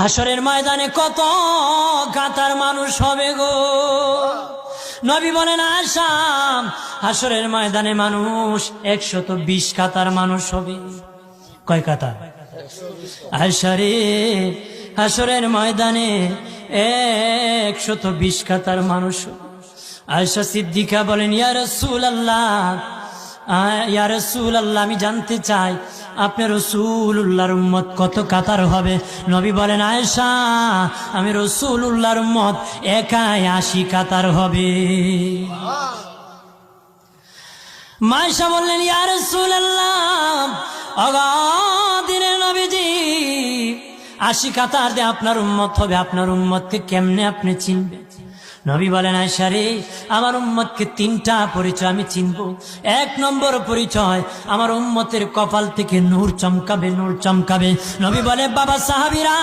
হাসরের ময়দানে কত কাতার মানুষ হবে গো। নবী বলেন আয়েশা, হাসরের ময়দানে মানুষ 120 কাতার মানুষ হবে। কয় কাতার? আয়েশা রে, হাসরের ময়দানে 120 কাতার মানুষ হবে। আয়েশা সিদ্দিকা বলেন ইয়া রাসূলুল্লাহ, ইয়া রাসূলুল্লাহ, আমি জানতে চাই আপনি রাসূলুল্লাহর উম্মত কত কাতার হবে? নবী বলেন আয়েশা, আমি রাসূলুল্লাহর উম্মত একাই 80 কাতার হবে। আয়েশা বললেন ইয়া রাসূলুল্লাহ, দিনের নবীজি 80 কাতার দিয়ে আপনার উম্মত হবে, আপনার উম্মতকে কেমনে আপনি চিনবেন? নবী বলেন আয়েশা রে, আমার উম্মতকে 3টা পরিচয় আমি চিনব। 1 নম্বর পরিচয়, আমার উম্মতের কপাল থেকে নূর চমকাবে, নূর চমকাবে। নবী বলে বাবা সাহাবীরা,